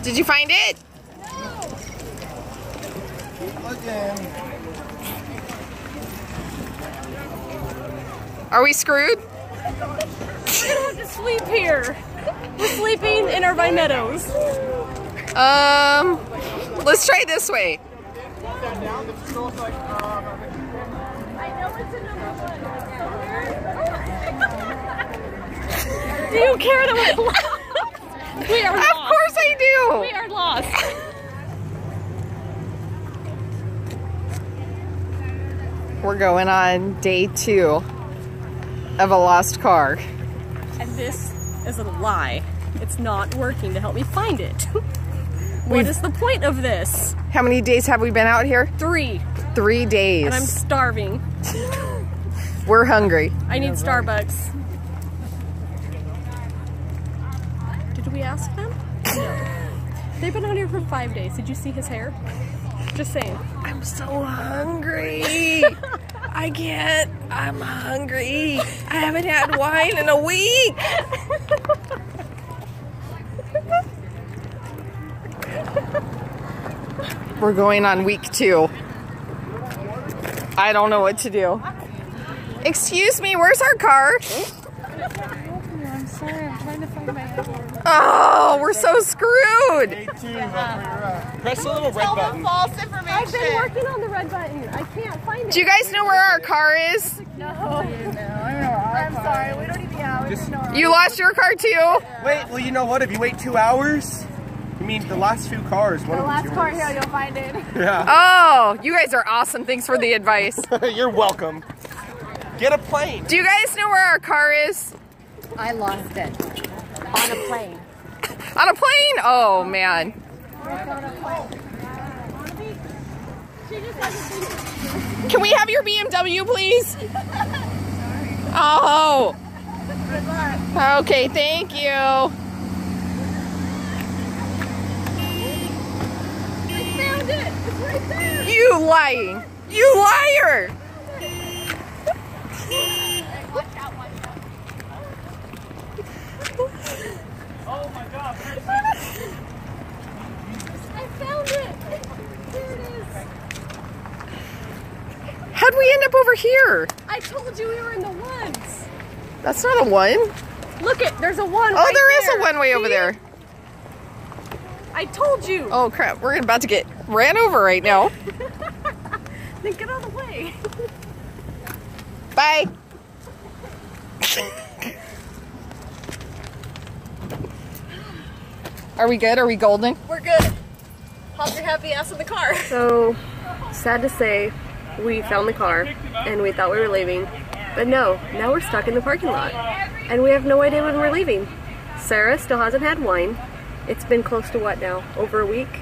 Did you find it? Keep looking. Are we screwed? We don't have to sleep here. We're sleeping in our vine meadows. Let's try this way. Do you care that we're lost? We are lost. Of course I do. We are lost. We're going on day 2 of a lost car. And this is a lie. It's not working to help me find it. What is the point of this? How many days have we been out here? 3. 3 days. And I'm starving. We're hungry. I need Starbucks. Did we ask them? No. They've been out here for 5 days. Did you see his hair? Just saying. I'm so hungry. I can't. I'm hungry. I haven't had wine in a week. We're going on week 2. I don't know what to do. Excuse me, where's our car? I'm sorry, I'm trying to find my head. Oh, we're so screwed. Day 2 of where you're at. Press the little red button. False information. I've been working on the red button. I can't find it. Do you guys know where our car is? No. I'm sorry, we don't even know. We don't know. You lost your car too? Wait, well, you know what? If you wait 2 hours, I mean, the last few cars, one The of last them's car yours. here, you'll find it. Yeah. Oh, you guys are awesome. Thanks for the advice. You're welcome. Get a plane. Do you guys know where our car is? I lost it. On a plane. On a plane? Oh, man. Can we have your BMW, please? Oh. Okay, thank you. I found it. It's right there. You lying. You liar. Oh my God. I found it. Here it is. How'd we end up over here? I told you we were in the woods. That's not a one. Look it, there's a one. Oh, right there is there. a one way over See? there. I told you. Oh, crap. We're about to get ran over right now. Then get out of the way. Bye. Are we good? Are we golden? We're good. Hop your happy ass in the car. So, sad to say, we found the car and we thought we were leaving. But no, now we're stuck in the parking lot. And we have no idea when we're leaving. Sarah still hasn't had wine. It's been close to what now? Over a week?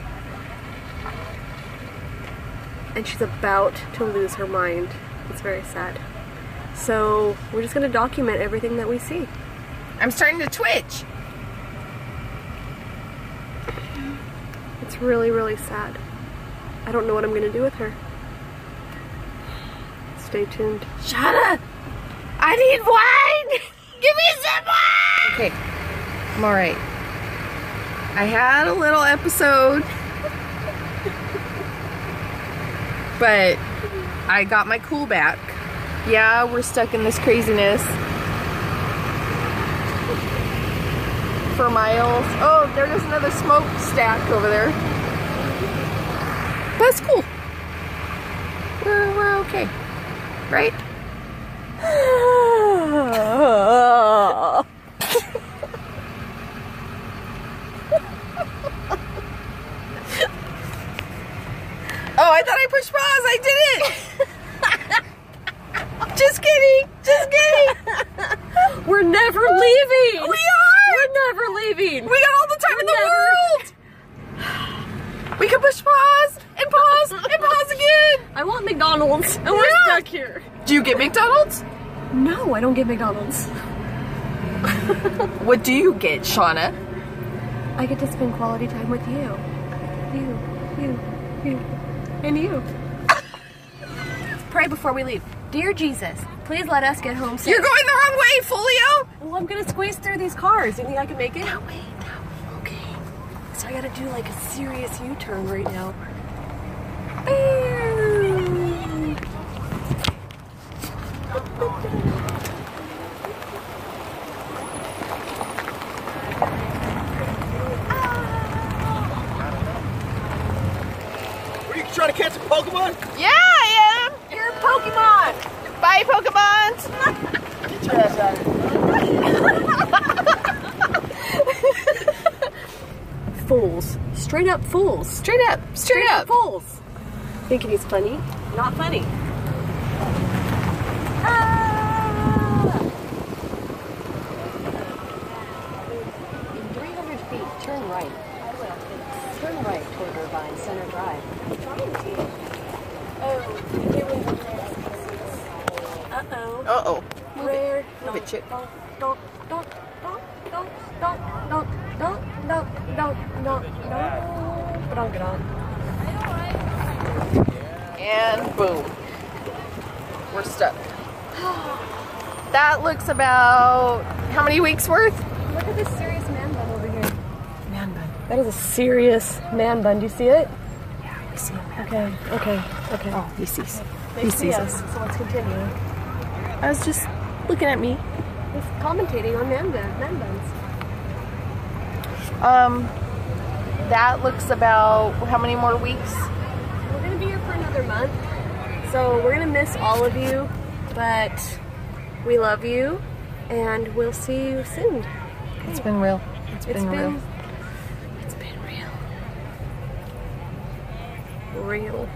And she's about to lose her mind. It's very sad. So, we're just gonna document everything that we see. I'm starting to twitch. It's really, really sad. I don't know what I'm gonna do with her. Stay tuned. Shut up! I need wine! Give me some wine! Okay, I'm alright. I had a little episode, but I got my cool back. Yeah, we're stuck in this craziness for miles. Oh, there's another smokestack over there. That's cool. We're okay, right? Oh, I thought I pushed pause. I didn't. Just kidding. Just kidding. We're never leaving! We are. We're never leaving! We got all the time in the world. We can push pause and pause and pause again. I want McDonald's and we're stuck here. Do you get McDonald's? No, I don't get McDonald's. What do you get, Shauna? I get to spend quality time with you. You, and you. Pray before we leave. Dear Jesus, please let us get home safe. You're going the wrong way, Folio. Well, I'm gonna squeeze through these cars. You think I can make it? No, wait, no. Okay. So I gotta do like a serious U-turn right now. Were you trying to catch a Pokemon? Yeah, I am. You're a Pokemon! Bye, Pokemons. Get your ass out of here. Fools. Straight up fools. Straight up. Straight up. Fools. Thinking he's funny. Not funny. In 300 feet, turn right. Turn right toward Irvine Center Drive. Uh-oh. Uh-oh. Rare. Move it, Chip. Don't. And boom. We're stuck. That looks about how many weeks worth? Look at this serious man bun over here. Man bun. That is a serious man bun. Do you see it? Yeah, we see him. Okay. Oh, he sees. They He see sees us, us. so let's continue. I was just looking at me. He's commentating on man buns. That looks about how many more weeks? We're gonna be here for another month, so we're gonna miss all of you, but we love you, and we'll see you soon. It's been real. It's been real. It's been real. Real.